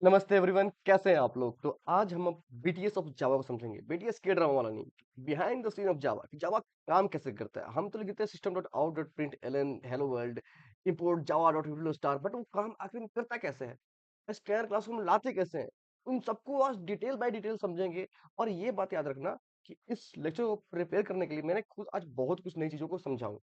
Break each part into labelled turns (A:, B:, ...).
A: नमस्ते एवरीवन, कैसे हैं आप लोग। तो आज हम अब बीटीएस ऑफ जावा को समझेंगे। बीटीएस के ड्रामा वाला नहीं, behind the scene of Java. Java काम कैसे करता है। हम तो लिखते हैं system dot out dot print Elon hello world import Java dot star, but वो काम आखिर में करता कैसे है, स्कैन क्लास को हम लाते कैसे हैं। उन सबको आज डिटेल बाय डिटेल समझेंगे। और ये बात याद रखना कि इस लेक्चर को प्रिपेयर करने के लिए मैंने खुद आज बहुत कुछ नई चीजों को समझा हूं।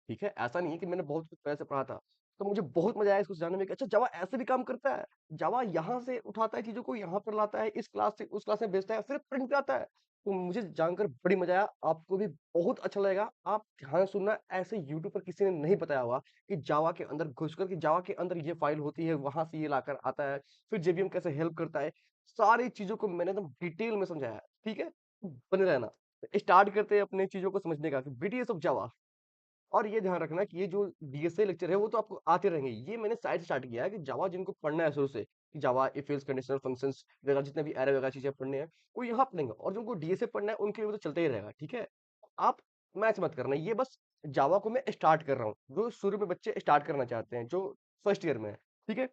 A: ठीक है, ऐसा नहीं है कि मैंने बहुत कुछ पहले से पढ़ा था। तो मुझे बहुत मजा आया इसको जानने में कि अच्छा जावा ऐसे भी काम करता है। जावा यहाँ से उठाता है चीजों को, यहाँ पर लाता है, इस क्लास से उस क्लास में भेजता है, फिर प्रिंट पे आता है। तो मुझे जानकर बड़ी मजा आया, आपको भी बहुत अच्छा लगेगा। आप ध्यान से सुनना, ऐसे यूट्यूब पर किसी ने नहीं बताया हुआ कि जावा के अंदर घुसकर कि जावा के अंदर ये फाइल होती है, वहां से ये लाकर आता है, फिर जेवीएम कैसे हेल्प करता है। सारी चीजों को मैंने एकदम डिटेल में समझाया है। ठीक है, तो बने रहना। स्टार्ट करते हैं अपने चीजों को समझने का, बीटीएस ऑफ जावा। और ये ध्यान रखना कि ये जो डीएसए लेक्चर है वो तो आपको आते रहेंगे। ये मैंने साइड से स्टार्ट किया है कि जावा जिनको पढ़ना है शुरू से, कि जावा इफ एल्स कंडीशनल फंक्शंस वगैरह जितने भी एरे वगैरह चीजें पढ़ने हैं वो यहाँ पढ़ेंगे, और जिनको डीएसए पढ़ना है उनके लिए वो तो चलता ही रहेगा। ठीक है, आप मैच मत करना। ये बस जावा को मैं स्टार्ट कर रहा हूँ, जो शुरू में बच्चे स्टार्ट करना चाहते हैं, जो फर्स्ट ईयर में है। ठीक है,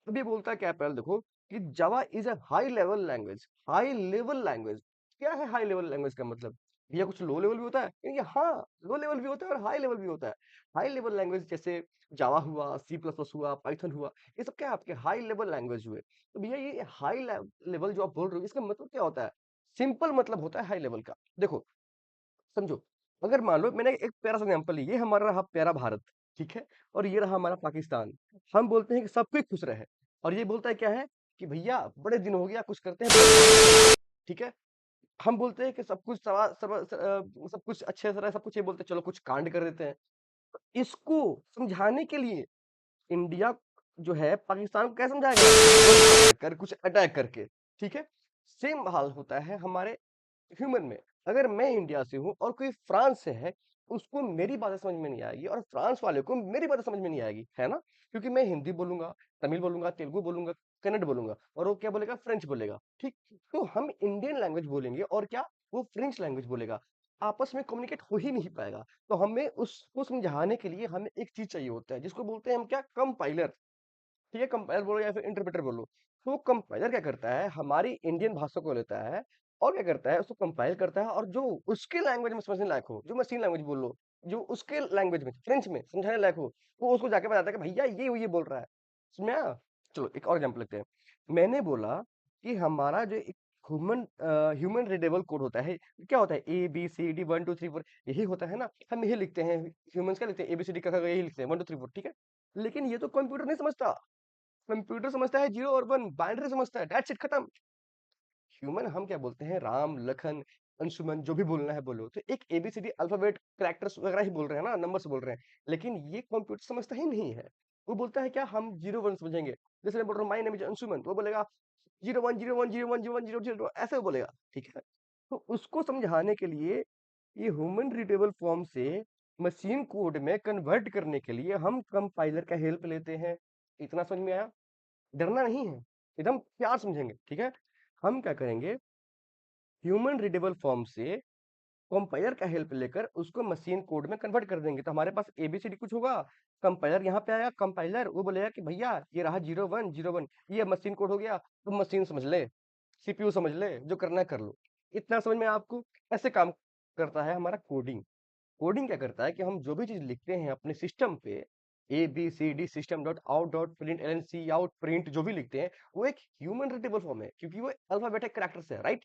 A: अभी बोलता है क्या है, पहले देखो कि Java is a high level language. High level language क्या है? हाई लेवल लैंग्वेज का मतलब भैया कुछ लो लेवल भी होता है? ये हाँ, लो लेवल भी होता है और हाई लेवल भी होता है। हाई लेवल लैंग्वेज जैसे जावा हुआ, सी प्लस प्लस हुआ, पाइथन हुआ, ये सब क्या है? आपके हाई लेवल लैंग्वेज हुए। तो भैया ये हाई लेवल जो आप बोल रहे हो, इसका मतलब क्या होता है? सिंपल मतलब होता है हाई लेवल का। देखो, समझो, अगर मान लो मैंने एक प्यारा सा एग्जांपल ली, ये हमारा रहा प्यारा भारत। ठीक है, और ये रहा हमारा पाकिस्तान। हम बोलते हैं कि सब कोई खुश रहे, और ये बोलता है क्या है कि भैया बड़े दिन हो गया, कुछ करते हैं। ठीक है, हम बोलते हैं कि सब कुछ सब कुछ अच्छे से रहे, सब कुछ, ये बोलते हैं चलो कुछ कांड कर देते हैं। इसको समझाने के लिए इंडिया जो है पाकिस्तान को क्या समझाएगा? कर कुछ अटैक करके। ठीक है, सेम हाल होता है हमारे ह्यूमन में। अगर मैं इंडिया से हूं और कोई फ्रांस से है, उसको मेरी बातें समझ में नहीं आएगी और फ्रांस वाले को मेरी बातें समझ में नहीं आएगी, है ना? क्योंकि मैं हिंदी बोलूंगा, तमिल बोलूंगा, तेलुगु बोलूंगा, कन्नड़ बोलूंगा, और वो क्या बोलेगा? फ्रेंच बोलेगा। ठीक, तो हम इंडियन लैंग्वेज बोलेंगे और क्या, वो फ्रेंच लैंग्वेज बोलेगा। आपस में कम्युनिकेट हो ही नहीं पाएगा। तो हमें उसको समझाने के लिए हमें एक चीज चाहिए होता है, जिसको बोलते हैं हम क्या? कंपाइलर। ठीक है, कंपाइलर बोलो या फिर इंटरप्रेटर बोलो। तो कंपाइलर क्या करता है? हमारी इंडियन भाषा को लेता है और क्या करता है? उसको कंपाइल करता है, और जो उसके लैंग्वेज में समझने लायक हो, जो मशीन लैंग्वेज बोल लो, जो उसके लैंग्वेज में फ्रेंच में समझाने लायक हो, वो उसको जाके बताता है कि भैया ये बोल रहा है। समझ में आया? चलो एक और एग्जाम्पल लेते हैं। मैंने बोला कि हमारा जो एक ह्यूमन रीडेबल कोड होता है, क्या होता है? ए बी सी डी 1 2 3 4, यही होता है ना। हम यही लिखते हैं, ह्यूमंस क्या लिखते हैं? ए बी सी डी का यही लिखते हैं, 1 2 3 4। ठीक है, लेकिन ये तो कंप्यूटर नहीं समझता। कंप्यूटर समझता है जीरो और वन, बाइनरी समझता है, दैट्स इट, खत्म। ह्यूमन हम क्या बोलते हैं? राम लखन अंशुमन, जो भी बोलना है बोलो। तो एक एबीसीडी अल्फाबेट कैरेक्टर्स वगैरह ही बोल रहे हैं ना, नंबर से बोल रहे हैं। लेकिन ये कंप्यूटर समझता ही नहीं है। वो बोलता है क्या? हम जीरो वन समझेंगे। जैसे मैं बोल रहा हूँ माई नेम इज अंशुमन, तो वो बोलेगा 01 01 01 01 0 0 ऐसे वो बोलेगा। ठीक है, तो उसको समझाने के लिए ये ह्यूमन रीडेबल फॉर्म से मशीन कोड में कन्वर्ट करने के लिए हम कंपाइलर का हेल्प लेते हैं। इतना समझ में आया? डरना नहीं है, एकदम प्यार समझेंगे। ठीक है, हम क्या करेंगे? ह्यूमन रीडेबल फॉर्म से कंपाइलर का हेल्प लेकर उसको मशीन कोड में कन्वर्ट कर देंगे। तो हमारे पास एबीसीडी कुछ होगा, कंपाइलर यहाँ पे आया, कंपाइलर वो बोलेगा कि भैया ये रहा 01 01, ये मशीन कोड हो गया, तुम मशीन समझ ले, सीपीयू समझ ले, जो करना है कर लो। इतना समझ में आया आपको? ऐसे काम करता है हमारा कोडिंग। कोडिंग क्या करता है कि हम जो भी चीज लिखते हैं अपने सिस्टम पे, A B C D system dot out dot print L N C out print, जो भी लिखते हैं वो एक ह्यूमन रीडेबल फॉर्म है, क्योंकि वो अल्फाबेटिक कैरेक्टर्स है, राइट?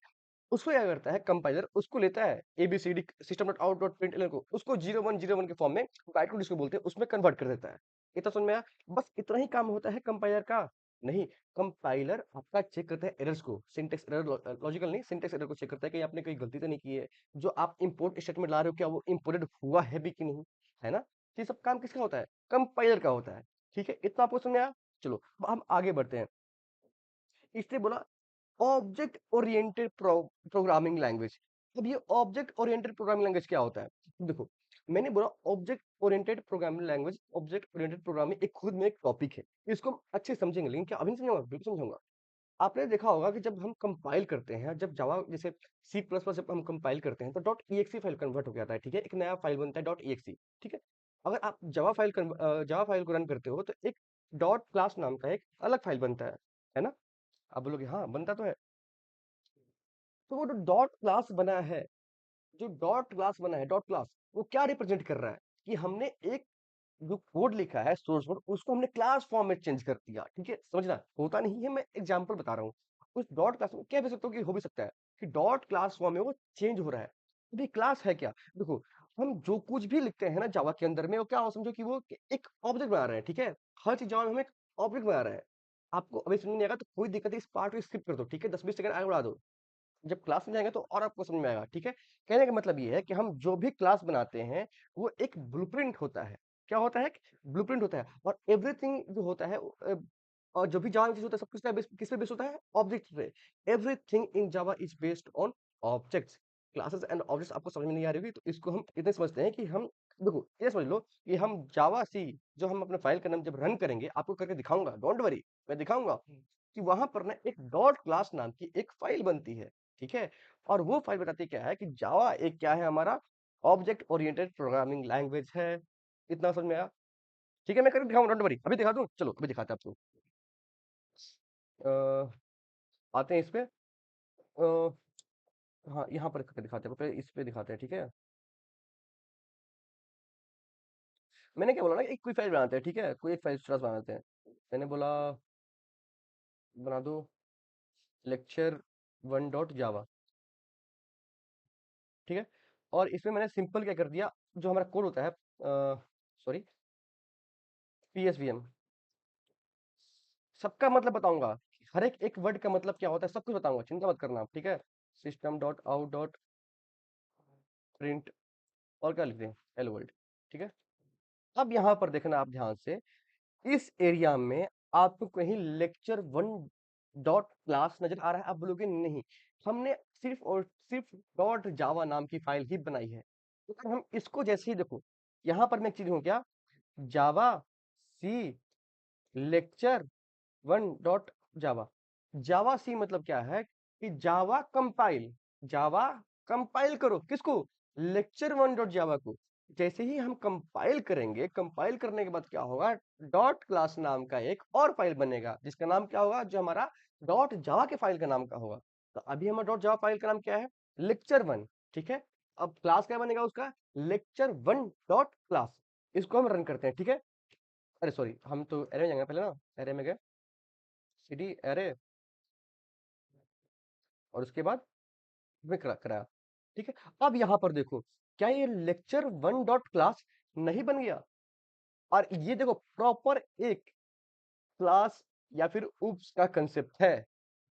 A: उसको क्या करता है कंपाइलर? उसको लेता है ABCD system dot out dot print L को, उसको 01 01 के फॉर्म में, बाइट कोड जिसको बोलते हैं, उसमें कन्वर्ट कर देता है। इतना समझ में आया? बस इतना ही काम होता है कंपाइलर का। नहीं, कंपाइलर आपका चेक करता है एरर्स को, सिंटेक्स एरर, लॉजिकल नहीं, सिंटेक्स एरर को चेक करता है कि आपने कोई गलती तो नहीं की है। जो आप इंपोर्ट स्टेटमेंट ला रहे हो, क्या वो इंपोर्टेड हुआ है भी कि नहीं, है ना? तो ये सब काम किसका होता है? कंपाइलर का होता है। ठीक है, इतना आपको समझ में आया? चलो अब हम आगे बढ़ते हैं। इसलिए बोला ऑब्जेक्ट ओरिएंटेड प्रोग्रामिंग लैंग्वेज। अब ये ऑब्जेक्ट ओरिएंटेड प्रोग्रामिंग लैंग्वेज क्या होता है? देखो, मैंने बोला object oriented programming language, object oriented programming एक खुद में एक टॉपिक है। इसको हम अच्छे से समझेंगे, लेकिन क्या अभी नहीं समझाऊंगा? बिल्कुल समझाऊंगा। आपने देखा होगा कि जब हम कंपाइल करते हैं, जब जावा जैसे सी प्लस प्लस जब हम कंपाइल करते हैं तो डॉट ई फाइल कन्वर्ट हो जाता है। ठीक है, एक नया फाइल बनता है डॉट ई। ठीक है, अगर आप जावा फाइल को रन करते हो तो एक डॉट क्लास नाम का एक अलग फाइल बनता है ना? आप बोलोगे हाँ बनता तो है। तो वो जो डॉट क्लास बना है, जो डॉट क्लास बना है, डॉट क्लास, वो क्या रिप्रेजेंट कर रहा है कि हमने एक जो कोड लिखा है सोर्स कोड, उसको हमने क्लास फॉर्म में चेंज कर दिया। ठीक है, समझना होता नहीं है, मैं एग्जांपल बता रहा हूँ। उस डॉट क्लास में क्या भी सकता हूँ कि हो भी सकता है कि डॉट क्लास फॉर्म में वो चेंज हो रहा है। अभी क्लास है क्या, देखो हम जो कुछ भी लिखते हैं ना जावा के अंदर में, वो क्या हो समझो कि वो एक ऑब्जेक्ट बना रहे हैं। ठीक है, हर चीज जावा में हम एक ऑब्जेक्ट बना रहे हैं। आपको अभी समझ नहीं आएगा तो कोई दिक्कत है, इस पार्ट को स्किप कर दो। ठीक है, 10-20 सेकंड आगे बढ़ा दो, जब क्लास में जाएंगे तो और आपको समझ में आएगा। ठीक है, कहने का मतलब ये है कि हम जो भी क्लास बनाते हैं वो एक ब्लूप्रिंट होता है। क्या होता है, ब्लूप्रिंट होता है। और एवरीथिंग जो होता है और जो भी जावा में चीज होता है सब कुछ किस पे बेस्ड होता है, ऑब्जेक्ट पे। Everything in Java is based on objects. Classes and objects आपको समझ में नहीं आ रही होगी तो इसको हम इतने समझते हैं कि हम, देखो ये समझ लो कि हम जावा सी जो हम अपने फाइल का नाम जब रन करेंगे, आपको करके दिखाऊंगा, डोंट वरी, मैं दिखाऊंगा कि वहां पर ना एक डॉट क्लास नाम की एक फाइल बनती है। ठीक है, और वो फाइल बताती क्या है कि जावा एक क्या है हमारा, ऑब्जेक्ट ओरिएंटेड प्रोग्रामिंग लैंग्वेज है। इतना समझ में आया। ठीक है, मैं करके दिखाऊंगा, डोंट वरी, अभी दिखा दूं, चलो अभी दिखाते हैं आपको। अ, आते हैं इस पे। हाँ यहाँ पर करके दिखाते हैं, पहले इस पे दिखाते हैं। ठीक है, मैंने क्या बोला ना, एक कोई फाइल बनाते हैं। ठीक है, कोई एक फाइल बनाते हैं। मैंने बोला बना दो lecture1.java। ठीक है, और इसमें मैंने सिंपल क्या कर दिया, जो हमारा कोड होता है, सॉरी, पीएसवीएम, सबका मतलब बताऊंगा। हर एक एक वर्ड का मतलब क्या होता है सब कुछ बताऊंगा, चिंता मत करना आप। ठीक है, system dot out dot print, और क्या लिख दें, हेलो वर्ल्ड। ठीक है, अब यहाँ पर देखना आप ध्यान से, इस एरिया में आपको कहीं lecture1 डॉट क्लास नजर आ रहा है? आप बोलोगे नहीं, हमने सिर्फ और सिर्फ डॉट जावा नाम की फाइल ही बनाई है। तो अगर हम इसको जैसे ही देखो, यहाँ पर मैं एक चीज हूँ क्या, जावा सी lecture1.java। जावा सी मतलब क्या है कि जावा कंपाइल करो किसको, lecture1.java को। जैसे ही हम कंपाइल करेंगे, कंपाइल करने के बाद क्या होगा, डॉट क्लास नाम का एक और फाइल बनेगा जिसका नाम क्या होगा, जो हमारा डॉट जावा के फाइल का नाम का होगा। तो अभी हमारा डॉट जावा फाइल का नाम क्या है, lecture1। ठीक है, अब क्लास क्या बनेगा उसका, lecture1 डॉट क्लास। इसको हम रन करते हैं। ठीक है, अरे सॉरी, हम तो एरे में जाएंगे पहले ना, एरे में गए, सीडी एरे, और उसके बाद में कराया। ठीक है, अब यहां पर देखो, क्या ये lecture1 डॉट क्लास नहीं बन गया, और ये देखो प्रॉपर एक क्लास या फिर उप्स का कंसेप्ट है।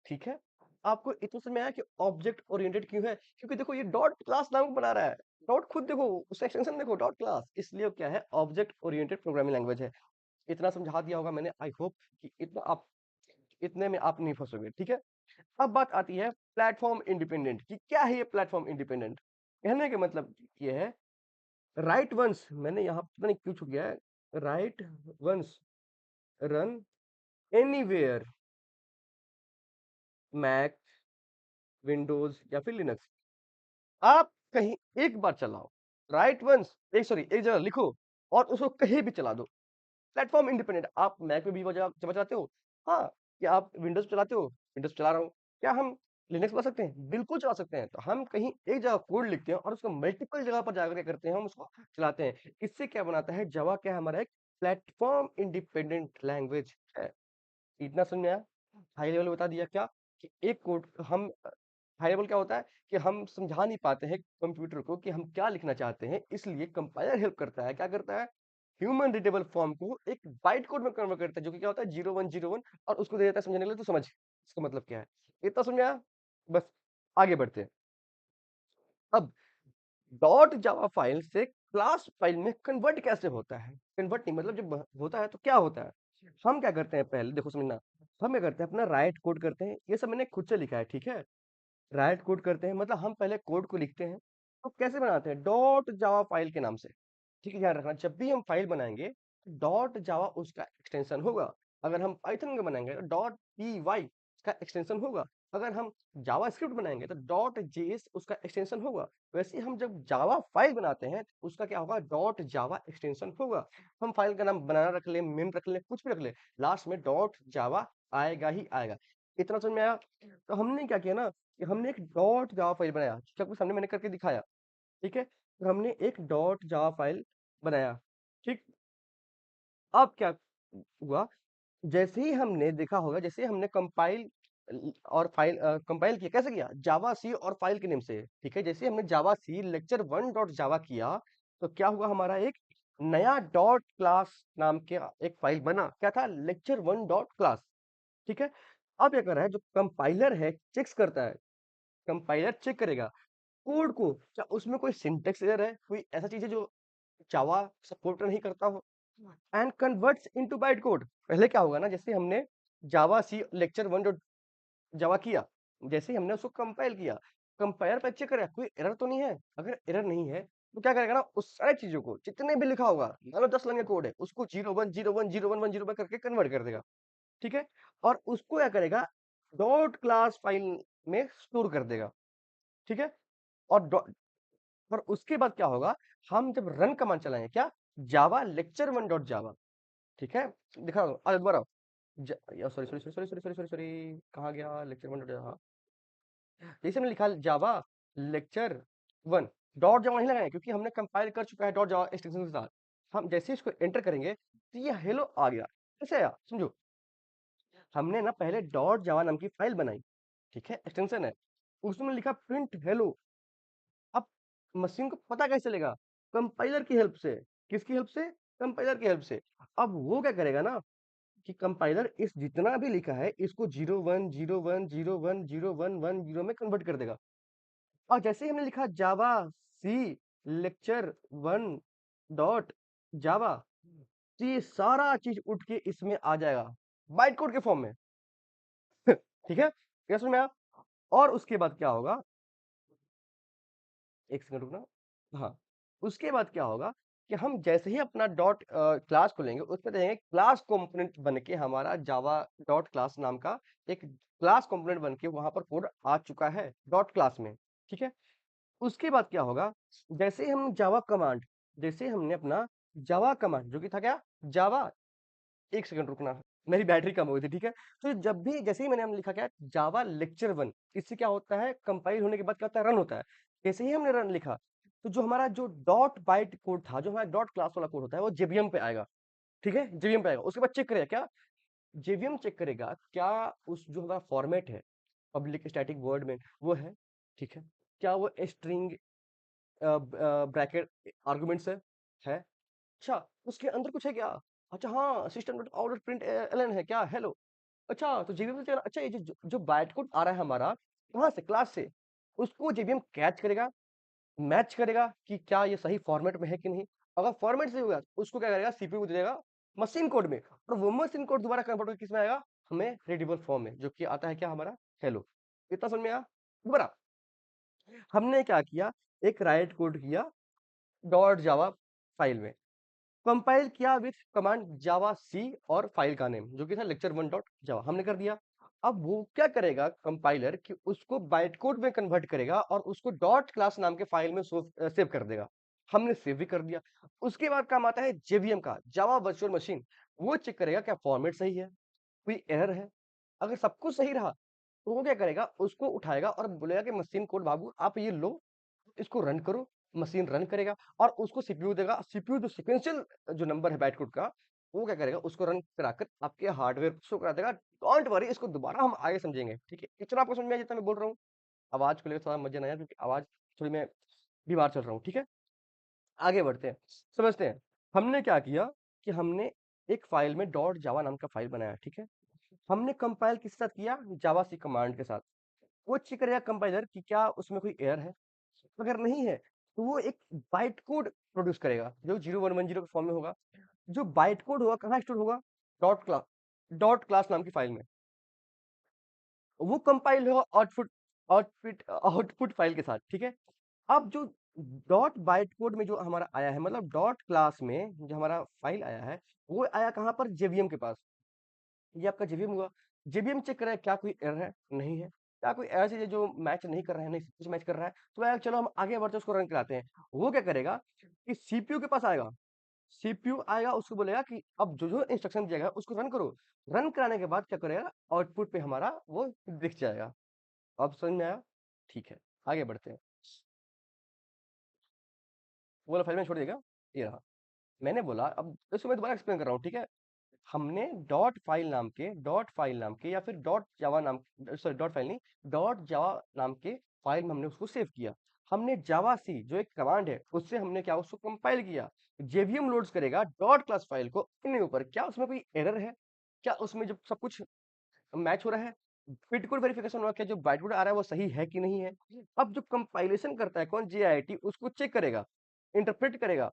A: ठीक है, आपको इतना समझ में आया कि ऑब्जेक्ट ओरिएंटेड क्यों है, क्योंकि देखो ये डॉट क्लास नाम बना रहा है। डॉट खुद देखो, उसका एक्सटेंशन देखो, डॉट क्लास, इसलिए वो क्या है, ऑब्जेक्ट ओरिएंटेड प्रोग्रामिंग लैंग्वेज है। इतना समझा दिया होगा मैंने, आई होप कि इतना आप, इतने में आप नहीं फंसोगे। ठीक है, अब बात आती है प्लेटफॉर्म इंडिपेंडेंट की। क्या है ये प्लेटफॉर्म इंडिपेंडेंट, कहने का मतलब ये है, राइट वंस, मैंने यहाँ पता नहीं क्यों छूट गया है, write once run anywhere, Mac, Windows या फिर लिनक्स, आप कहीं एक बार चलाओ, राइट वंस, एक सॉरी एक जगह लिखो और उसको कहीं भी चला दो। प्लेटफॉर्म इंडिपेंडेंट, आप मैक पे भी चलाते हो, हाँ, क्या आप विंडोज चलाते हो, विंडोज चला रहा हूँ, क्या हम लिनक्स चला सकते हैं, बिल्कुल चला सकते हैं। तो हम कहीं एक जगह कोड लिखते हैं और उसको मल्टीपल जगह पर जाकर क्या करते हैं, हम उसको चलाते हैं। इससे क्या बनाता है, जावा क्या है, हमारा एक प्लेटफॉर्म इंडिपेंडेंट लैंग्वेज है। इतना समझ में आया, हाई लेवल बता दिया क्या, कि एक कोड हम, हाई लेवल क्या होता है कि हम समझा नहीं पाते हैं कंप्यूटर को कि हम क्या लिखना चाहते हैं, इसलिए कंपाइलर हेल्प करता है, क्या करता है, ह्यूमन रीडेबल फॉर्म को एक बाइट कोड में कन्वर्ट करता है, जो कि क्या होता है 0101, और उसको दे देता है समझने के लिए। तो समझ इसका मतलब क्या है, इतना समझ में आया, बस आगे बढ़ते हैं। अब डॉट जावा फाइल से क्लास फाइल में कन्वर्ट कैसे होता है, कन्वर्ट नहीं मतलब जब होता है तो क्या होता है, हम क्या करते हैं, पहले देखो समझना, हम क्या करते हैं, अपना राइट कोड करते हैं, ये सब मैंने खुद से लिखा है। ठीक है, राइट कोड करते हैं मतलब हम पहले कोड को लिखते हैं। तो कैसे बनाते हैं, डॉट जावा फाइल के नाम से। ठीक है, ध्यान रखना, जब भी हम फाइल बनाएंगे डॉट जावा उसका एक्सटेंशन होगा। अगर हम पाइथन का बनाएंगे तो डॉट पी वाई का एक्सटेंशन होगा। अगर हम जावा स्क्रिप्ट बनाएंगे तो डॉट जेएस उसका एक्सटेंशन होगा। वैसे ही हम जब जावा फाइल बनाते हैं तो उसका क्या होगा, डॉट जावा एक्सटेंशन होगा। हम फाइल का नाम बनाना रख ले, मेन रख ले, कुछ भी रख ले, लास्ट में डॉट जावा आएगा ही आएगा। इतना समझ में आया? तो हमने क्या किया ना कि हमने एक डॉट जावा फाइल बनाया, जो आपके सामने मैंने करके दिखाया, ठीक है? तो हमने एक डॉट जावा फाइल बनाया, ठीक? अब क्या हुआ, जैसे ही हमने देखा होगा, जैसे ही हमने कंपाइल और फाइल कंपाइल किया, कैसे किया? जावा सी और फाइल के नेम से, ठीक है? जैसे ही हमने जावा सी लेक्चर 1 डॉट जावा किया, तो क्या हुआ, हमारा एक नया डॉट क्लास नाम के एक फाइल बना। क्या था? लेक्चर 1 डॉट क्लास, ठीक है? अब क्या कर रहा है, जो कंपाइलर है चेक्स करता है, कंपाइलर चेक करेगा कोड को, क्या उसमें कोई सिंटेक्स एरर है, कोई ऐसा चीज है जो जावा सपोर्ट नहीं करता हो, and converts into byte code. पहले क्या होगा ना, जैसे हमने जावा सी लेक्चर 1 डॉट जावा किया, जैसे ही हमने उसको कंपाइल किया, कंपाइलर पे चेक करेगा कोई एरर तो नहीं है। अगर एरर नहीं है तो क्या करेगा ना, उस सारी चीजों को जितने भी लिखा होगा, मान लो 10 लाइन का कोड है, उसको 0101010101 करके कन्वर्ट कर देगा, ठीक है? और उसको क्या करेगा, डॉट क्लास फाइल में स्टोर कर देगा, ठीक है? और और उसके बाद क्या होगा, हम जब रन कमांड चलाएंगे, क्या? जावा लेक्चर 1 डॉट जावा, ठीक है? दिखा दो एक बार आओ। Sorry sorry sorry sorry sorry sorry sorry sorry, कहाँ गया लेक्चर 1 डॉट जावा? जैसे हमने लिखा जावा लेक्चर 1 डॉट जावा नहीं लगाए, क्योंकि हमने कंपाइल कर चुका है डॉट जावा एक्सटेंशन के साथ। हम जैसे ही इसको एंटर करेंगे तो ये हेलो आ गया। कैसे आया समझो, हमने ना पहले डॉट जावा नाम की फाइल बनाई, ठीक है? एक्सटेंशन है, उसमें लिखा प्रिंट हेलो। अब मशीन को पता कैसे चलेगा? कंपाइलर की हेल्प से। किसकी हेल्प से? कंपाइलर की हेल्प से। अब वो क्या करेगा ना कि कंपाइलर इस जितना भी लिखा है इसको 0101010110 में कन्वर्ट कर देगा। और जैसे ही हमने लिखा जावा सी लेक्चर 1 डॉट जावा, तो ये सारा चीज उठ के इसमें आ जाएगा बाइट कोड के फॉर्म में। ठीक है, क्या समझ में आया? और उसके बाद क्या होगा, एक सेकंड रुकना। हाँ, उसके बाद क्या होगा कि हम जैसे ही अपना डॉट क्लास खोलेंगे, उसमें देखेंगे क्लास कंपोनेंट बन के हमारा जावा डॉट क्लास नाम का एक क्लास कंपोनेंट बन के वहां पर कोड आ चुका है डॉट क्लास में, ठीक है? उसके बाद क्या होगा, जैसे ही हम जावा कमांड, जैसे ही हमने अपना जावा कमांड जो कि था क्या, जावा, एक सेकंड रुकना, मेरी बैटरी कम हो गई थी, ठीक है? तो जब भी जैसे ही हमने लिखा क्या, जावा लेक्चर 1, इससे क्या होता है, कंपाइल होने के बाद क्या होता है, रन होता है। जैसे ही हमने रन लिखा, तो जो हमारा जो डॉट बाइट कोड था, जो हमारा डॉट क्लास वाला कोड होता है, वो जेवीएम पे आएगा, ठीक है? जेवीएम पे आएगा। उसके बाद चेक करेगा क्या, जेवीएम चेक करेगा क्या उस जो हमारा फॉर्मेट है पब्लिक स्टैटिक वर्ड में वो है, ठीक है? क्या वो स्ट्रिंग ब्रैकेट आर्गुमेंट्स है? अच्छा, उसके अंदर कुछ है क्या? अच्छा हाँ, system dot out dot print L N है क्या, हेलो। अच्छा, तो जेवीएम से अच्छा, ये जो बाइट कोड आ रहा है हमारा कहाँ से, क्लास से, उसको जेवीएम कैच करेगा, मैच करेगा कि क्या ये सही फॉर्मेट में है कि नहीं। अगर फॉर्मेट सही होगा तो उसको क्या करेगा, सीपीयू को दे देगा मशीन कोड में, और वो मशीन कोड दोबारा कन्वर्ट होकर किसमें आएगा, हमें रीडेबल फॉर्म में, जो कि आता है क्या, हमारा हेलो। इतना समझ में आया? दोबारा हमने क्या किया, एक राइट कोड किया डॉट जावा फाइल में, कंपाइल किया विथ कमांड जावा सी और फाइल का नेम जो कि था लेक्चर 1 डॉट जावा, हमने कर दिया। अब वो क्या करेगा कंपाइलर कि उसको बाइट कोड में कन्वर्ट करेगा और उसको डॉट क्लास नाम के फाइल में सेव कर देगा। हमने सेव भी कर दिया। उसके बाद काम आता है जेवीएम का, जावा वर्चुअल मशीन। वो चेक करेगा क्या फॉर्मेट सही है, कोई एरर है। अगर सब कुछ सही रहा तो वो क्या करेगा, उसको उठाएगा और बोलेगा कि मशीन कोड बाबू आप ये लो, इसको रन करो। मशीन रन करेगा और उसको सीपीयू देगा। सीपीयू जो सीक्वेंशियल जो नंबर है बाइट कोड का, वो क्या करेगा, उसको रन कराकर आपके हार्डवेयर शो करा देगा। डोंट वरी, इसको दोबारा हम आगे समझेंगे, ठीक है? इतना आपको समझ में आया जितना मैं बोल रहा हूँ? आवाज को लेकर थोड़ा मजे ना आया, क्योंकि आवाज थोड़ी मैं बीमार चल रहा हूँ, ठीक है? आगे बढ़ते हैं, समझते हैं। हमने क्या किया कि हमने एक फाइल में डॉट जावा नाम का फाइल बनाया, ठीक है? हमने कंपाइल किसके साथ किया, जावा सी कमांड के साथ। वो चेक करेगा कंपाइलर कि क्या उसमें कोई एरर है। अगर नहीं है तो वो एक बाइट कोड प्रोड्यूस करेगा जो 0110 के फॉर्म में होगा। जो बाइट कोड होगा कहाँ स्टोर होगा, डॉट क्लास, डॉट क्लास नाम की फाइल में। वो कंपाइल होगा आउटपुट, आउटपुट फाइल के साथ, ठीक है? अब जो डॉट बाइट कोड में जो हमारा आया है, मतलब डॉट क्लास में जो हमारा फाइल आया है, वो आया कहाँ पर, जेवीएम के पास। ये आपका जेवीएम हुआ। जेवीएम चेक कर रहा है क्या कोई एरर है, नहीं है। क्या कोई ऐसी चीज है जो मैच नहीं कर रहा है, नहीं, सब कुछ मैच कर रहा है। तो यार चलो हम आगे बढ़ते हैं, उसको रन कराते हैं। वो क्या करेगा कि सीपीयू के पास आएगा। सीपीयू आएगा, उसको बोलेगा कि अब जो इंस्ट्रक्शन दिया गया उसको रन करो। रन कराने के बाद क्या करेगा, आउटपुट पे हमारा वो दिख जाएगा। अब समझ में आया? ठीक है, आगे बढ़ते हैं। वो वाला फाइल में छोड़ देगा, ये रहा। मैंने बोला, अब इसको मैं दोबारा एक्सप्लेन कर रहा हूँ, ठीक है। हमने डॉट फाइल नाम के या फिर डॉट जावा नाम, सॉरी डॉट फाइल नहीं, डॉट जावा नाम के फाइल में हमने उसको सेव किया। हमने जावा सी जो एक कमांड है उससे हमने क्या उसको कंपाइल किया। जेवीएम लोड्स करेगा डॉट क्लास फाइल को अपने ऊपर, क्या उसमें कोई एरर है? क्या उसमें जब सब कुछ मैच हो रहा है? बिटकोड वेरिफिकेशन हुआ, क्या जो बाइटकोड आ रहा है वो सही है कि नहीं है? अब जो कंपाइलेशन करता है कौन, जेआईटी, उसको चेक करेगा, इंटरप्रेट करेगा,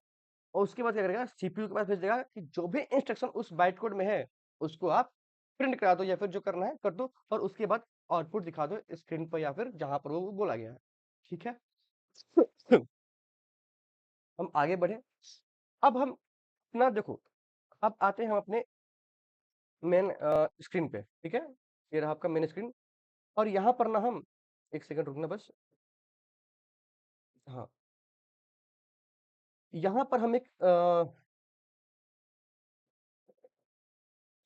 A: और उसके बाद क्या करेगा, सीपीयू के पास भेज देगा कि जो भी इंस्ट्रक्शन उस बाइट कोड में है उसको आप प्रिंट करा दो या फिर जो करना है कर दो, और उसके बाद आउटपुट दिखा दो स्क्रीन पर या फिर जहां पर वो बोला गया है। ठीक है। हम आगे बढ़े। अब हम अपना देखो, अब आते हैं हम अपने मेन स्क्रीन पे। ठीक है, ये रहा आपका मेन स्क्रीन। और यहाँ पर ना हम, एक सेकंड रुकना बस। हाँ, यहाँ पर हम एक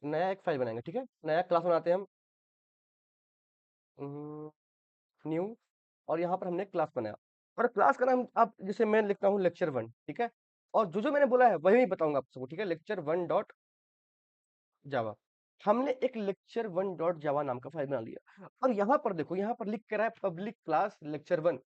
A: नया एक फाइल बनाएंगे। ठीक है, नया क्लास बनाते हैं हम, न्यू। और यहाँ पर हमने क्लास बनाया, और क्लास का नाम आप जैसे मैं लिखता हूँ लेक्चर 1। ठीक है, और जो जो मैंने बोला है वही बताऊंगा आप सबको। ठीक है, लेक्चर 1 डॉट जावा। हमने एक लेक्चर 1 डॉट जावा नाम का फाइल बना लिया, और यहाँ पर देखो, यहाँ पर लिख कर है पब्लिक क्लास लेक्चर 1।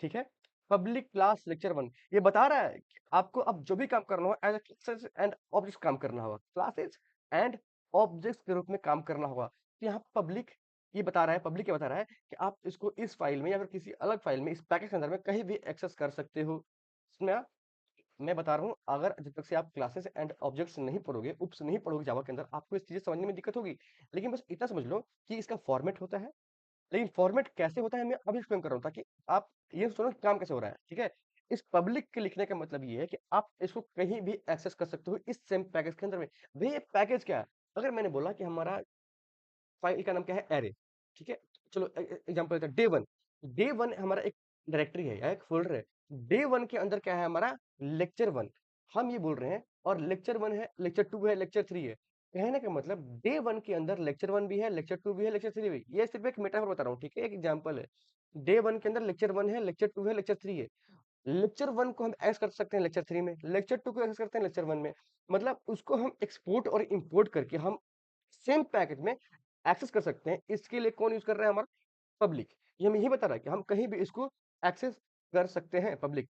A: ठीक है, पब्लिक क्लास लेक्चर 1, ये बता रहा है कि आपको अब जो भी काम करना हो एज क्लासेस एंड ऑब्जेक्ट्स काम करना होगा, क्लासेस एंड ऑब्जेक्ट्स के रूप में काम करना होगा। तो यहाँ पब्लिक ये बता रहा है, पब्लिक ये बता रहा है कि आप इसको इस फाइल में या फिर किसी अलग फाइल में, इस पैकेज के अंदर में कहीं भी एक्सेस कर सकते हो। इसमें मैं बता रहा हूँ, अगर जब तक से आप क्लासेस एंड ऑब्जेक्ट्स नहीं पढ़ोगे, उप्स नहीं पढ़ोगे जावा के अंदर, आपको इस चीजें समझने में दिक्कत होगी। लेकिन बस इतना समझ लो कि इसका फॉर्मेट होता है। लेकिन फॉर्मेट कैसे होता है मैं अभी एक्सप्लेन कर रहा हूँ, ताकि आप ये सुनो कि काम कैसे हो रहा है। ठीक है, इस पब्लिक के लिखने का मतलब ये है कि आप इसको कहीं भी एक्सेस कर सकते हो इस सेम पैकेज के अंदर में। भाई ये पैकेज क्या है? अगर मैंने बोला कि हमारा फाइल का नाम क्या है, एरे। ठीक है, चलो एग्जांपल लेते हैं, डे 1 हमारा एक डायरेक्टरी है या एक फोल्डर है। डे 1 के अंदर क्या है हमारा, लेक्चर 1, हम ये बोल रहे हैं। और लेक्चर 1 है, लेक्चर 2 है, लेक्चर 3 है। कहने का मतलब डे 1 के अंदर लेक्चर 1 भी है, लेक्चर 2 भी है, लेक्चर 3 भी। ये सिर्फ एक मेटाफर बता रहा हूँ, ठीक है, एक एग्जांपल है। डे 1 के अंदर लेक्चर 1 है, लेक्चर 2 है, लेक्चर 3 है। लेक्चर 1 को हम एक्सेस कर सकते हैं लेक्चर 3 में, लेक्चर 2 को एक्सेस करते हैं लेक्चर 1 में। मतलब उसको हम एक्सपोर्ट और इंपोर्ट करके हम सेम पैकेज में एक्सेस कर सकते हैं। इसके लिए कौन यूज कर रहा है, हमारा पब्लिक। ये हमें यही बता रहा है कि हम कहीं भी इसको एक्सेस कर सकते हैं, पब्लिक।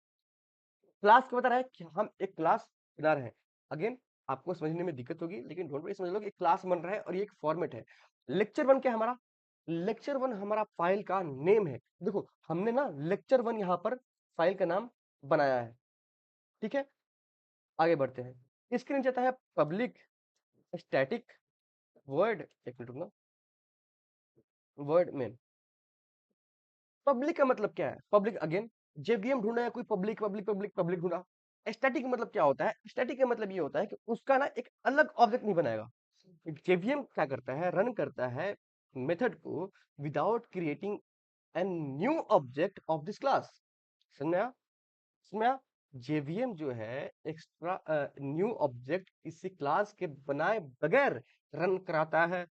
A: क्लास को बता रहा है कि हम एक क्लास बना रहे हैं। अगेन आपको समझने में दिक्कत होगी, लेकिन डोंट वरी, समझ लो कि एक क्लास बन रहा है और ये एक फॉर्मेट है। लेक्चर 1 क्या है हमारा, लेक्चर 1 हमारा फाइल का नेम है। देखो हमने ना लेक्चर 1 यहाँ पर फाइल का नाम बनाया है। ठीक है, आगे बढ़ते हैं। इसके नीचे आता है पब्लिक स्टैटिक वर्ड, एक मिनट रुकना, वर्ड मेन। पब्लिक का मतलब क्या है, पब्लिक अगेन, जब भी हम ढूंढना है कोई पब्लिक पब्लिक पब्लिक पब्लिक ढूंढा। स्टैटिक मतलब क्या होता है, स्टैटिक का मतलब ये होता है कि उसका ना एक अलग ऑब्जेक्ट नहीं बनाएगा। जेवीएम क्या करता है, रन करता है मेथड को without creating an new object of this class. समझा? समझा? जेवीएम जो है एक्स्ट्रा न्यू ऑब्जेक्ट किसी क्लास के बनाए बगैर रन कराता है।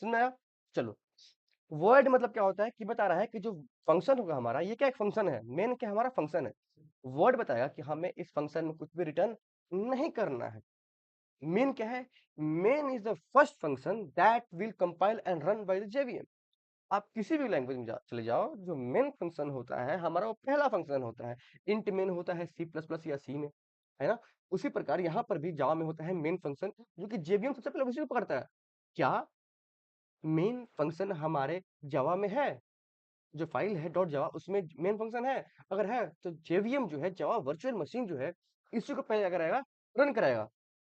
A: समझा? चलो, वर्ड मतलब क्या होता है कि बता रहा है कि जो फंक्शन होगा हमारा, ये क्या एक फंक्शन है, मेन क्या हमारा फंक्शन है। वर्ड बताएगा कि हमें इस फंक्शन में कुछ भी रिटर्न नहीं करना है। मेन क्या है, main is the first function that will compile and run by the JVM. आप किसी भी लैंग्वेज में चले जाओ, जो मेन फंक्शन होता है हमारा वो पहला फंक्शन होता है। इंट मेन होता है सी प्लस प्लस या सी में, है ना। उसी प्रकार यहाँ पर भी जावा में होता है मेन फंक्शन, जो कि जेवीएम सबसे पहले उसी को पकड़ता है। क्या मेन फंक्शन हमारे जावा में है, जो फाइल है डॉट जावा उसमें मेन फंक्शन है? अगर है तो जेवीएम जो है, जावा वर्चुअल मशीन जो है, इसी को पहले क्या कराएगा, रन कराएगा।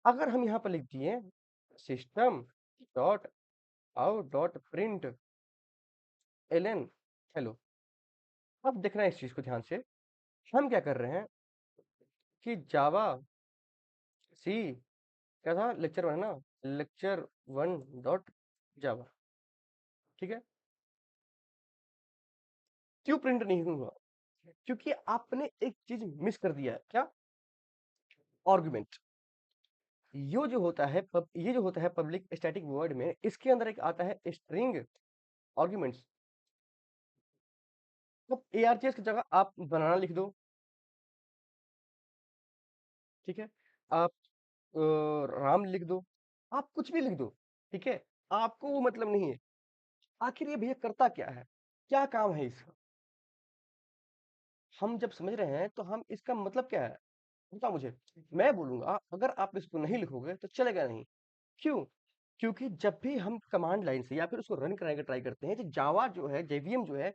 A: अगर हम यहाँ पर लिख दिए system dot out dot print Elon hello, अब देखना इस चीज को ध्यान से। हम क्या कर रहे हैं कि जावा सी, क्या था, लेक्चर 1 ना, लेक्चर 1 डॉट जावा। ठीक है, क्यों प्रिंट नहीं हुआ? क्योंकि आपने एक चीज मिस कर दिया है, क्या, आर्गुमेंट। ये जो होता है पब्लिक स्टैटिक वर्ड में, इसके अंदर एक आता है स्ट्रिंग आर्ग्यूमेंट्स। तो ARGS की जगह आप बनाना लिख दो, ठीक है? आप राम लिख दो, आप कुछ भी लिख दो, ठीक है? आपको वो मतलब नहीं है। आखिर ये भैया करता क्या है? क्या काम है इसका? हम जब समझ रहे हैं तो हम इसका मतलब क्या है? बताओ मुझे। मैं बोलूँगा अगर आप इसको नहीं लिखोगे तो चलेगा नहीं। क्यों? क्योंकि जब भी हम कमांड लाइन से या फिर उसको रन कराने का ट्राई करते हैं, तो जावा जो है, जेवीएम जो है,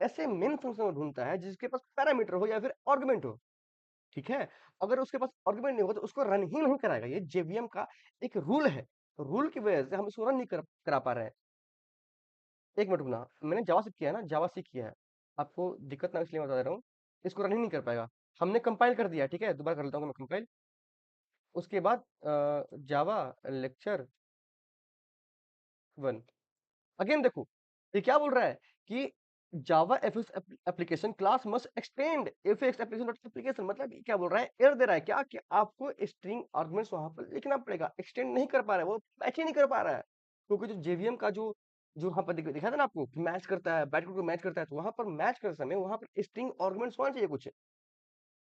A: ऐसे मेन फंक्शन को ढूँढता है जिसके पास पैरामीटर हो या फिर आर्गुमेंट हो, ठीक है? अगर उसके पास आर्गुमेंट नहीं होगा तो उसको रन ही नहीं कराएगा। ये जेवीएम का एक रूल है। रूल की वजह से हम इसको रन नहीं करा पा रहे हैं। 1 मिनट रुकना, मैंने जावा सीख किया है ना, जावा सीख किया है। आपको दिक्कत ना हो इसलिए बता दे रहा हूँ। इसको रन ही नहीं कर पाएगा। हमने कंपाइल कर दिया, ठीक है? दोबारा कर लेता हूँ मैं कंपाइल। उसके बाद जावा लेक्चर 1 अगेन देखो, ये क्या बोल रहा है कि Java FX application class must extend FX application dot application, मतलब ये क्या बोल रहा है, एरर दे रहा है क्या कि आपको स्ट्रिंग आर्गुमेंट्स वहां पर लिखना पड़ेगा। एक्सटेंड नहीं कर पा रहा है, वो मैच ही नहीं कर पा रहा है, क्योंकि जो जेवीएम का जो जो वहां पर दिखा था ना आपको, मैच करता है, बैटल को मैच करता है, तो वहां पर मैच करते समय वहां पर स्ट्रिंग आर्गुमेंट्स होना चाहिए कुछ।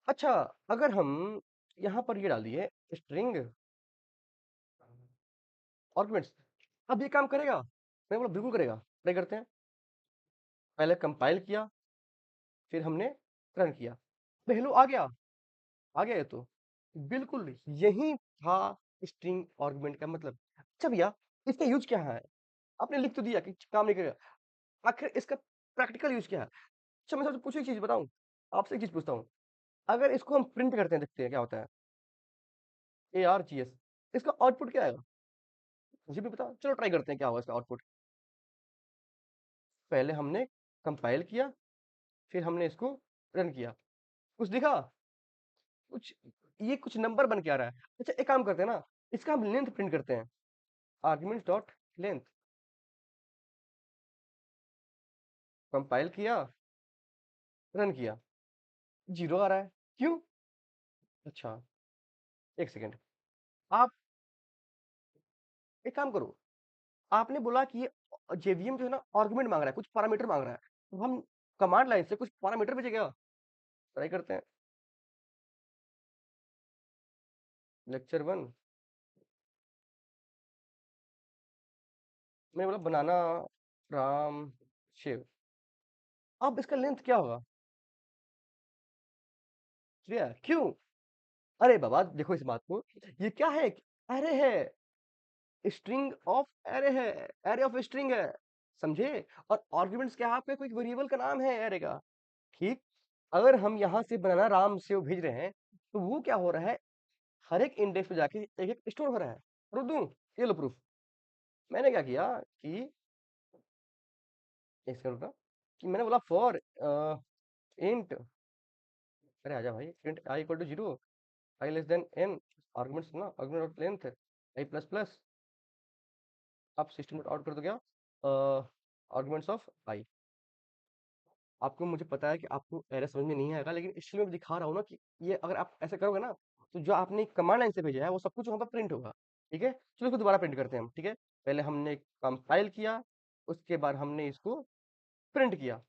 A: अच्छा, अगर हम यहाँ पर ये डाल दिए स्ट्रिंग आर्गुमेंट्स, अब ये काम करेगा? मैं बोला बिल्कुल करेगा, ट्राई करते हैं। पहले कंपाइल किया, फिर हमने रन किया, पहलू आ गया, आ गया ये तो। बिल्कुल यही था स्ट्रिंग आर्गुमेंट का मतलब। अच्छा भैया, इसका यूज क्या है? आपने लिख तो दिया कि काम नहीं करेगा, आखिर इसका प्रैक्टिकल यूज क्या है? अच्छा मैं सबसे पूछो एक चीज बताऊं, आपसे एक चीज पूछता हूँ। अगर इसको हम प्रिंट करते हैं, देखते हैं क्या होता है। ARGS, इसका आउटपुट क्या आएगा? मुझे भी पता, चलो ट्राई करते हैं क्या होगा इसका आउटपुट। पहले हमने कंपाइल किया, फिर हमने इसको रन किया, कुछ दिखा? कुछ, ये कुछ नंबर बन के आ रहा है। अच्छा एक काम करते हैं ना, इसका हम लेंथ प्रिंट करते हैं, आर्ग्यूमेंट्स डॉट लेंथ। कंपाइल किया, रन किया, 0 आ रहा है, क्यों? अच्छा, एक सेकेंड, आप एक काम करो, आपने बोला कि ये जेवीएम जो है ना आर्गुमेंट मांग रहा है, कुछ पैरामीटर मांग रहा है, तो हम कमांड लाइन से कुछ पैरामीटर भेजेगा। ट्राई करते हैं। लेक्चर 1, मैंने बोला बनाना राम शिव, अब इसका लेंथ क्या होगा? 3 है, क्यों? अरे बाबा देखो इस बात को, ये क्या है? अरे है, स्ट्रिंग ऑफ एरे है, एरे ऑफ स्ट्रिंग है, समझे? और आर्गुमेंट्स क्या है? आपके कोई वेरिएबल का नाम है एरे का, ठीक? अगर हम यहाँ से बनाना राम से भेज रहे हैं, तो वो क्या हो रहा है, हर एक इंडेक्स पे जाके एक एक स्टोर हो रहा है। प्रूफ दूं? ये लो प्रूफ। मैंने क्या किया कि एक सेकंड रुकना, कि मैंने बोला फॉर इंट, अरे आजा भाई, int i equal to 0, i less than n, arguments ना, argument of length i plus plus, आप सिस्टम डॉट आउट कर दो क्या, आर्गुमेंट्स ऑफ आई। आपको, मुझे पता है कि आपको एरर समझ में नहीं आएगा, लेकिन इसलिए मैं दिखा रहा हूँ ना कि ये अगर आप ऐसे करोगे ना, तो जो आपने कमांड लाइन से भेजा है वो सब कुछ वहाँ पर प्रिंट होगा, ठीक है? चलो इसको दोबारा प्रिंट करते हैं हम, ठीक है? पहले हमने कंपाइल किया, उसके बाद हमने इसको प्रिंट किया,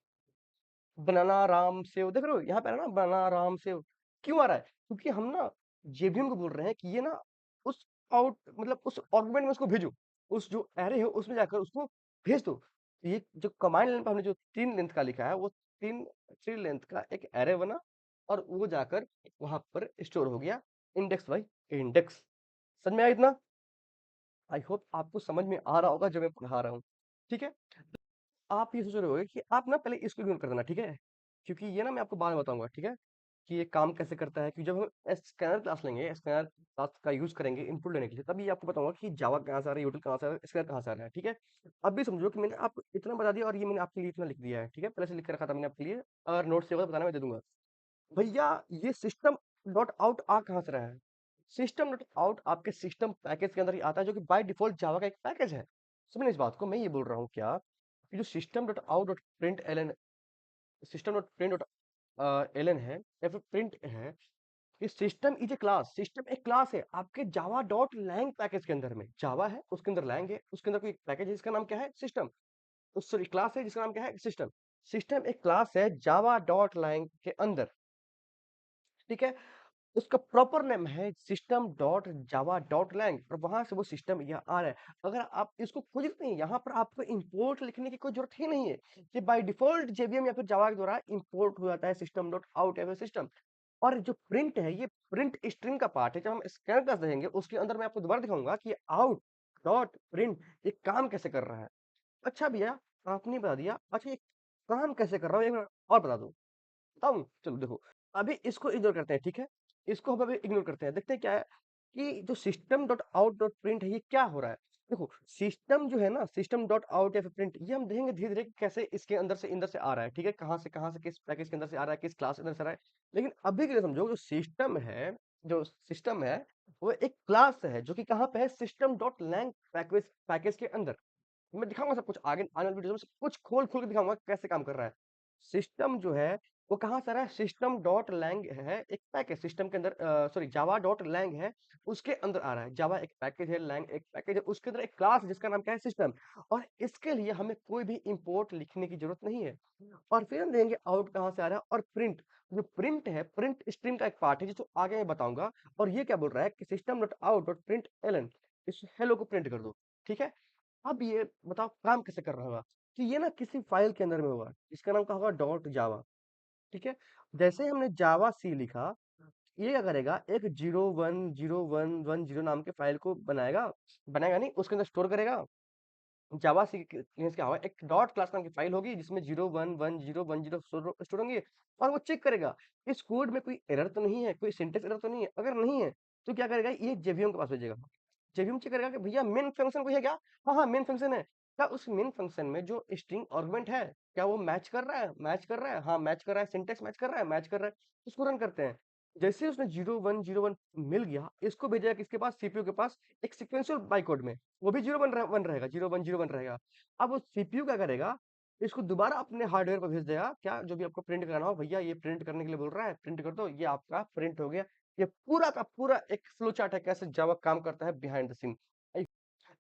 A: बनाना राम सेव, देख रहे हो यहाँ पे है ना, बनाना राम सेव। क्यों आ रहा है? क्योंकि हम ना जेवीएम को बोल रहे हैं कि ये ना उस आउट मतलब उस आर्गुमेंट में उसको भेजो, उस जो एरे है उसमें जाकर उसको भेज दो। तो ये जो कमांड लाइन पे हमने जो 3 लेंथ का लिखा है, वो 3 लेंथ का एक एरे बना, और वो जाकर वहां पर स्टोर हो गया इंडेक्स बाई इंडेक्स। समझ में आया इतना? आई होप आपको समझ में आ रहा होगा जो मैं पढ़ा रहा हूँ, ठीक है? आप ये सोच रहे होगे कि आप ना पहले इसको इग्नोर कर देना, ठीक है? क्योंकि ये ना मैं आपको बाद में बताऊंगा, ठीक है? कि ये काम कैसे करता है, कि जब हम स्कैनर क्लास लेंगे, स्कैनर क्लास का यूज करेंगे इनपुट लेने के लिए, तभी आपको बताऊंगा कि जावा कहाँ से आ रहा है, यूटिल कहाँ से आ रहा है, स्कैनर कहाँ से आ रहा है, ठीक है? अब भी समझो कि मैंने आपको इतना बता दिया, और ये मैंने आपके लिए इतना लिख दिया है, ठीक है? पहले से लिख के रखा था मैंने आपके लिए, अगर नोट से होगा तो बताना, मैं दे दूंगा। भैया ये सिस्टम डॉट आउट आ कहाँ से रहा है? सिस्टम डॉट आउट आपके सिस्टम पैकेज के अंदर ही आता है, जो कि बाय डिफॉल्ट जावा का एक पैकेज है। समझे इस बात को? मैं ये बोल रहा हूँ क्या, कि जो system dot out dot print L N, system dot print dot L N है या फिर प्रिंट है, कि system is a class, system एक क्लास है आपके जावा डॉट लैंग पैकेज के अंदर में। जावा है, उसके अंदर लैंग है, उसके अंदर कोई पैकेज है जिसका नाम क्या है सिस्टम, उस सॉरी क्लास है जिसका नाम क्या है सिस्टम। सिस्टम एक क्लास है जावा डॉट लैंग के अंदर, ठीक है। उसका प्रॉपर नेम है system dot Java dot lang, और वहां से वो सिस्टम यहाँ आ रहा है। अगर आप इसको खोज लेते हैं यहाँ पर आपको इंपोर्ट लिखने की कोई जरूरत ही नहीं है, ये बाय डिफॉल्ट जेवीएम या फिर जावा के द्वारा इंपोर्ट हो जाता है सिस्टम डॉट आउट या फिर सिस्टम। और जो प्रिंट है ये प्रिंट स्ट्रिंग का पार्ट है, जब हम स्कैन कर देंगे उसके अंदर मैं आपको दोबारा दिखाऊंगा कि आउट डॉट प्रिंट ये काम कैसे कर रहा है। अच्छा भैया, आपने बता दिया, अच्छा ये काम कैसे कर रहा हूँ एक बार और बता दो, बताऊँ? चलो देखो, अभी इसको इग्नोर करते हैं, ठीक है? इसको हम अभी इग्नोर करते हैं, देखते हैं क्या है कि जो system dot out dot print है ये क्या हो रहा है। देखो सिस्टम जो है ना, सिस्टम डॉट आउट या फिर प्रिंट, ये हम देखेंगे धीरे धीरे कैसे इसके अंदर से आ रहा है, ठीक है, कहाँ से किस पैकेज के अंदर से आ रहा है, किस क्लास के अंदर से आ रहा है। लेकिन अभी के लिए समझो, जो सिस्टम है, जो सिस्टम है वो एक क्लास है जो कि कहाँ पे है, system dot lang package package के अंदर। मैं दिखाऊंगा सब कुछ आगे आने वाली वीडियो में, सब कुछ खोल खोल के दिखाऊंगा कैसे काम कर रहा है। सिस्टम जो है वो कहाँ से आ रहा है, सिस्टम डॉट लैंग है एक पैकेज सिस्टम के अंदर, सॉरी जावा डॉट लैंग है उसके अंदर आ रहा है। जावा एक पैकेज है, लैंग एक पैकेज है, उसके अंदर एक क्लास है जिसका नाम क्या है सिस्टम। और इसके लिए हमें कोई भी इंपोर्ट लिखने की जरूरत नहीं है। और फिर हम देखेंगे आउट कहाँ से आ रहा है, और प्रिंट, जो प्रिंट है प्रिंट स्ट्रिंग का एक पार्ट है जिसको आगे मैं बताऊंगा। और ये क्या बोल रहा है कि system dot out dot print L N, इस हेलो को प्रिंट कर दो, ठीक है। अब ये बताओ काम कैसे कर रहा होगा, कि ये ना किसी फाइल के अंदर में होगा, इसका नाम क्या होगा, डॉट जावा, ठीक है। जैसे ही हमने जावा सी लिखा, ये क्या करेगा, एक 0101110 नाम के फाइल को बनाएगा, बनाएगा नहीं, उसके अंदर स्टोर करेगा। जावा सीक्वेंस क्या होगा, एक डॉट क्लास नाम की फाइल होगी जिसमें 0111010 स्टोर होंगे। और वो चेक करेगा इस कोड में कोई एरर तो नहीं है, कोई सिंटेक्स एरर तो नहीं है। अगर नहीं है तो क्या करेगा, ये जेवीएम के पास भेजेगा। जेवीएम चेक करेगा कि भैया मेन फंक्शन कोई है क्या, हाँ हाँ मेन फंक्शन है, क्या उस मेन फंक्शन में जो स्ट्रिंग आर्गुमेंट है क्या वो मैच कर रहा है, मैच कर रहा है, हाँ मैच कर रहा है, सिंटेक्स मैच कर रहा है, मैच कर रहा है। उसको रन करते हैं। जैसे ही उसने 0101 मिल गया, इसको भेजेगा किसके पास, सीपीयू के पास, एक सीक्वेंशियल बाइकोड में, वो भी 01 रहेगा, 0101 रहेगा। अब वो सीपीयू क्या करेगा, इसको दोबारा अपने हार्डवेयर पर भेज देगा, क्या जो भी आपको प्रिंट करना हो, भैया ये प्रिंट करने के लिए बोल रहा है, प्रिंट कर दो, ये आपका प्रिंट हो गया। ये पूरा का पूरा एक फ्लो चार्ट है कैसे जावा काम करता है behind the scene. I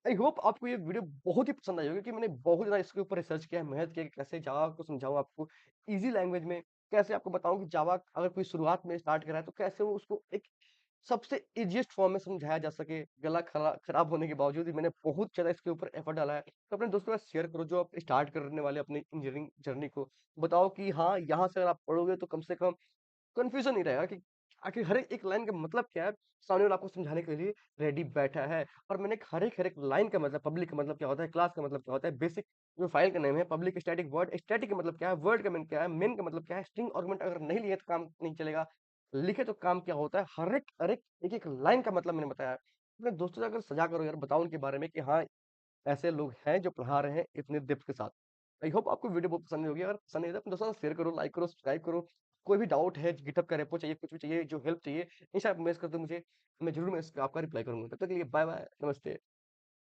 A: I hope आपको ये वीडियो बहुत ही पसंद आई होगी, कि मैंने बहुत ज्यादा इसके ऊपर रिसर्च किया है, मेहनत किया है कि कैसे जावा को समझाऊं आपको इजी लैंग्वेज में, कैसे आपको बताऊं कि जावा अगर कोई शुरुआत में स्टार्ट कर रहा है तो कैसे वो उसको एक सबसे ईज़ीएस्ट फॉर्म में समझाया जा सके। गला खराब होने के बावजूद भी मैंने बहुत ज़्यादा इसके ऊपर एफर्ट डाला है। तो अपने दोस्तों के साथ शेयर करो जो आप स्टार्ट करने वाले अपनी इंजीनियरिंग जर्नी को। बताओ कि हाँ, यहाँ से अगर आप पढ़ोगे तो कम से कम कन्फ्यूज़न नहीं रहेगा कि आखिर हर एक लाइन का मतलब क्या है, सामने वाला आपको समझाने के लिए रेडी बैठा है। और मैंने हर एक लाइन का मतलब, पब्लिक का मतलब क्या होता है, क्लास का मतलब क्या होता है, बेसिक जो फाइल का नेम है, पब्लिक स्टैटिक वर्ड, स्टैटिक का मतलब क्या है, वर्ड का मीन क्या है, मेन का मतलब क्या है, स्ट्रिंग आर्गुमेंट अगर नहीं लिए तो काम नहीं चलेगा, लिखे तो काम क्या होता है, हर एक लाइन का मतलब मैंने बताया है। अपने दोस्तों से अगर सजा करो यार, बताओ उनके बारे में कि हाँ, ऐसे लोग हैं जो पढ़ा रहे हैं इतने डेप्थ के साथ। आई होप आपको वीडियो बहुत पसंद आई होगी। अगर पसंद आई है तो अपने दोस्तों के साथ शेयर करो, लाइक करो, सब्सक्राइब करो। कोई भी डाउट है, गिटहब का रेपो चाहिए, कुछ भी चाहिए, जो हेल्प चाहिए, निशा मैसेज कर दो मुझे, मैं जरूर मैं आपका रिप्लाई करूंगा। तब तक के लिए बाय बाय, नमस्ते।